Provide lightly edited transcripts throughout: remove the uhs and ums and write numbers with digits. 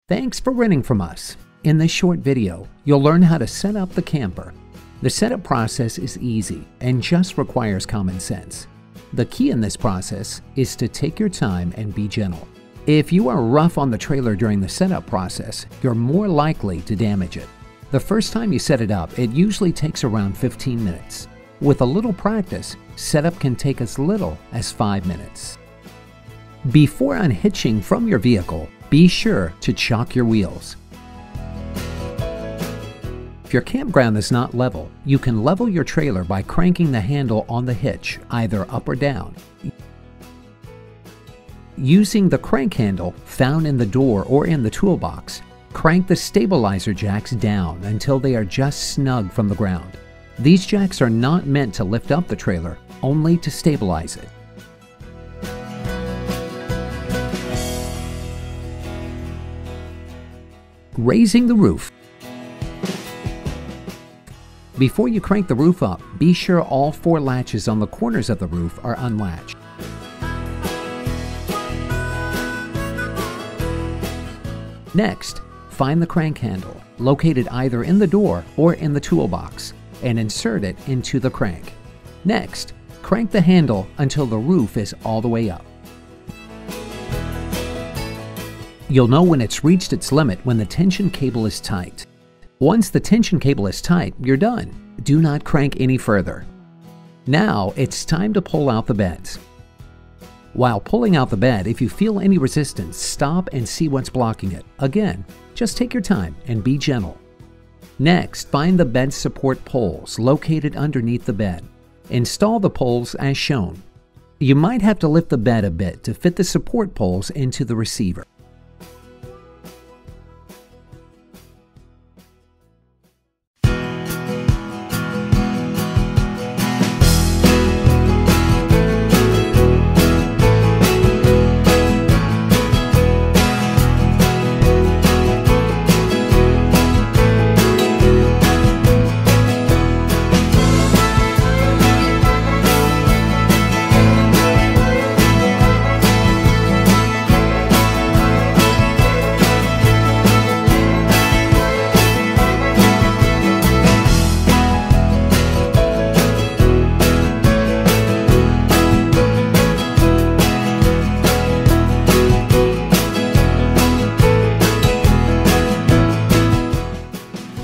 Thanks for renting from us. In this short video, you'll learn how to set up the camper. The setup process is easy and just requires common sense. The key in this process is to take your time and be gentle. If you are rough on the trailer during the setup process, you're more likely to damage it. The first time you set it up, it usually takes around 15 minutes. With a little practice, setup can take as little as 5 minutes. Before unhitching from your vehicle, be sure to chock your wheels. If your campground is not level, you can level your trailer by cranking the handle on the hitch either up or down. Using the crank handle found in the door or in the toolbox, crank the stabilizer jacks down until they are just snug from the ground. These jacks are not meant to lift up the trailer, only to stabilize it. Raising the roof. Before you crank the roof up, be sure all 4 latches on the corners of the roof are unlatched. Next, find the crank handle, located either in the door or in the toolbox, and insert it into the crank. Next, crank the handle until the roof is all the way up. You'll know when it's reached its limit when the tension cable is tight. Once the tension cable is tight, you're done. Do not crank any further. Now it's time to pull out the beds. While pulling out the bed, if you feel any resistance, stop and see what's blocking it. Again, just take your time and be gentle. Next, find the bed support poles located underneath the bed. Install the poles as shown. You might have to lift the bed a bit to fit the support poles into the receiver.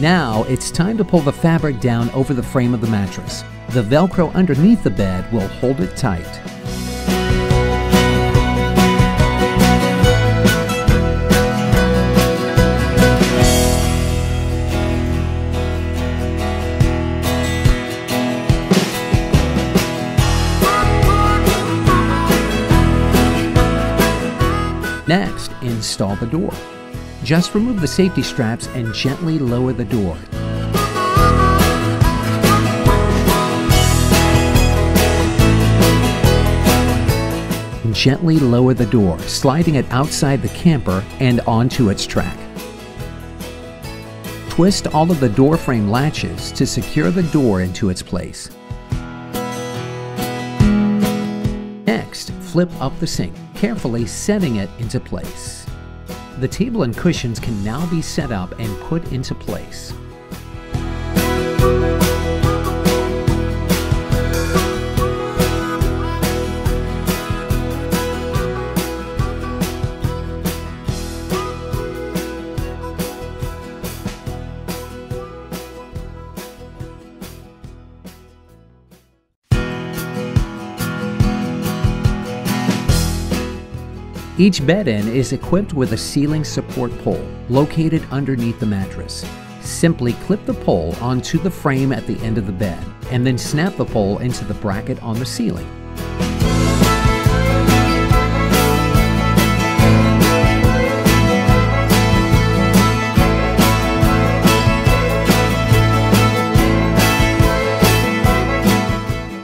Now it's time to pull the fabric down over the frame of the mattress. The Velcro underneath the bed will hold it tight. Next, install the door. Just remove the safety straps and gently lower the door. Gently lower the door, sliding it outside the camper and onto its track. Twist all of the door frame latches to secure the door into its place. Next, flip up the sink, carefully setting it into place. The table and cushions can now be set up and put into place. Each bed end is equipped with a ceiling support pole located underneath the mattress. Simply clip the pole onto the frame at the end of the bed and then snap the pole into the bracket on the ceiling.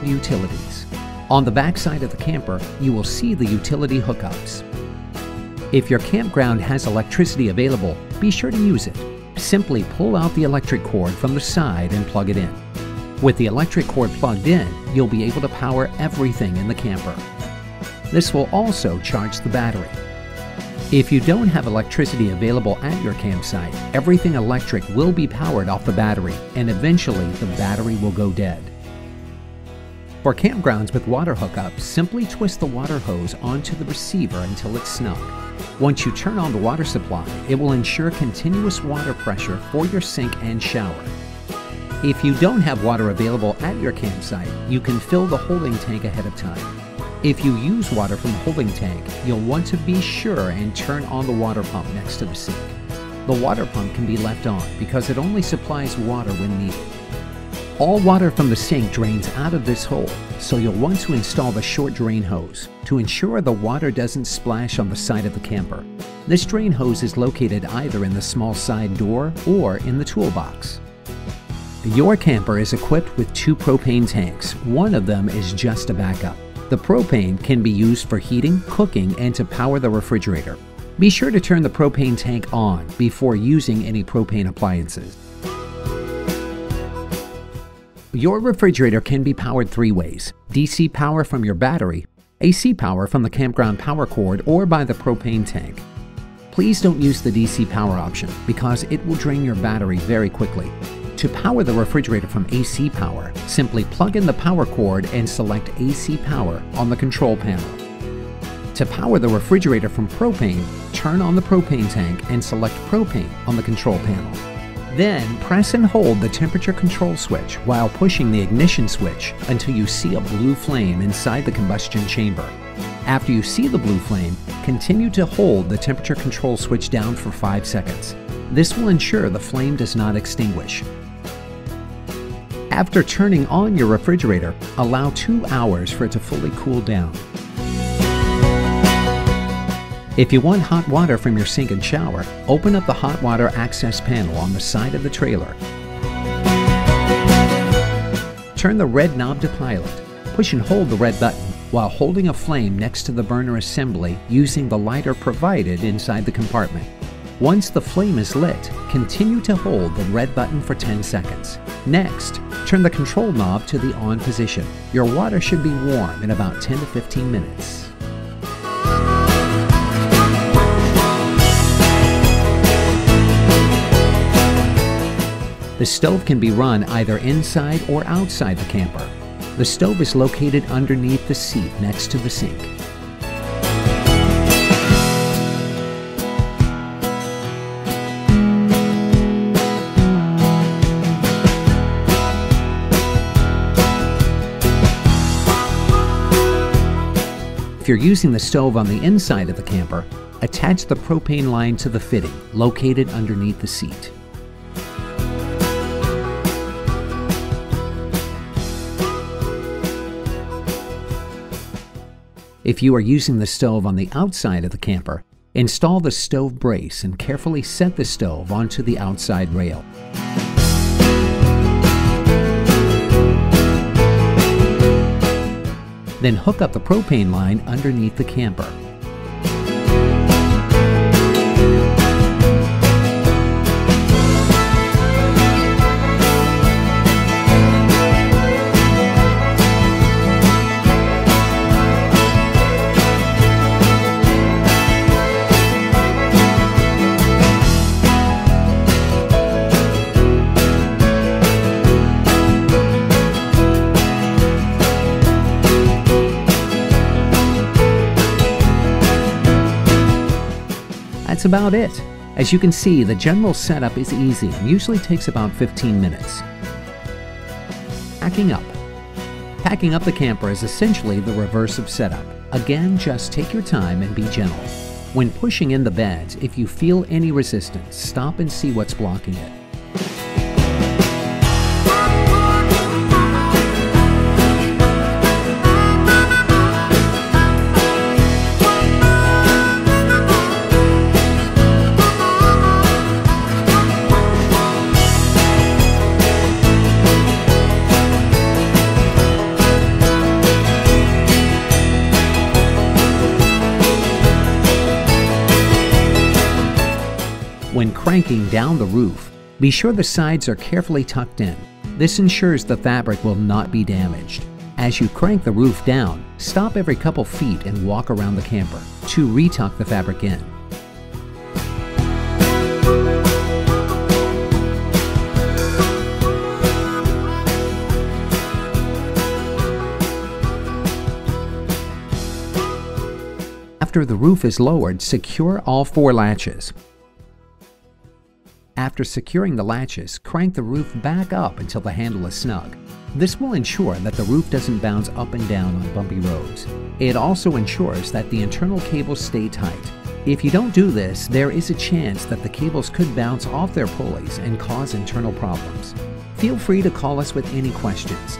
Utilities. On the back side of the camper, you will see the utility hookups. If your campground has electricity available, be sure to use it. Simply pull out the electric cord from the side and plug it in. With the electric cord plugged in, you'll be able to power everything in the camper. This will also charge the battery. If you don't have electricity available at your campsite, everything electric will be powered off the battery, and eventually the battery will go dead. For campgrounds with water hookups, simply twist the water hose onto the receiver until it's snug. Once you turn on the water supply, it will ensure continuous water pressure for your sink and shower. If you don't have water available at your campsite, you can fill the holding tank ahead of time. If you use water from the holding tank, you'll want to be sure and turn on the water pump next to the sink. The water pump can be left on because it only supplies water when needed. All water from the sink drains out of this hole, so you'll want to install the short drain hose to ensure the water doesn't splash on the side of the camper. This drain hose is located either in the small side door or in the toolbox. Your camper is equipped with 2 propane tanks. One of them is just a backup. The propane can be used for heating, cooking, and to power the refrigerator. Be sure to turn the propane tank on before using any propane appliances. Your refrigerator can be powered 3 ways: DC power from your battery, AC power from the campground power cord, or by the propane tank. Please don't use the DC power option because it will drain your battery very quickly. To power the refrigerator from AC power, simply plug in the power cord and select AC power on the control panel. To power the refrigerator from propane, turn on the propane tank and select propane on the control panel. Then press and hold the temperature control switch while pushing the ignition switch until you see a blue flame inside the combustion chamber. After you see the blue flame, continue to hold the temperature control switch down for 5 seconds. This will ensure the flame does not extinguish. After turning on your refrigerator, allow 2 hours for it to fully cool down. If you want hot water from your sink and shower, open up the hot water access panel on the side of the trailer. Turn the red knob to pilot. Push and hold the red button while holding a flame next to the burner assembly using the lighter provided inside the compartment. Once the flame is lit, continue to hold the red button for 10 seconds. Next, turn the control knob to the on position. Your water should be warm in about 10 to 15 minutes. The stove can be run either inside or outside the camper. The stove is located underneath the seat next to the sink. If you're using the stove on the inside of the camper, attach the propane line to the fitting located underneath the seat. If you are using the stove on the outside of the camper, install the stove brace and carefully set the stove onto the outside rail. Then hook up the propane line underneath the camper. That's about it. As you can see, the general setup is easy and usually takes about 15 minutes. Packing up. Packing up the camper is essentially the reverse of setup. Again, just take your time and be gentle. When pushing in the beds, if you feel any resistance, stop and see what's blocking it. When cranking down the roof, be sure the sides are carefully tucked in. This ensures the fabric will not be damaged. As you crank the roof down, stop every couple feet and walk around the camper to retuck the fabric in. After the roof is lowered, secure all 4 latches. After securing the latches, crank the roof back up until the handle is snug. This will ensure that the roof doesn't bounce up and down on bumpy roads. It also ensures that the internal cables stay tight. If you don't do this, there is a chance that the cables could bounce off their pulleys and cause internal problems. Feel free to call us with any questions.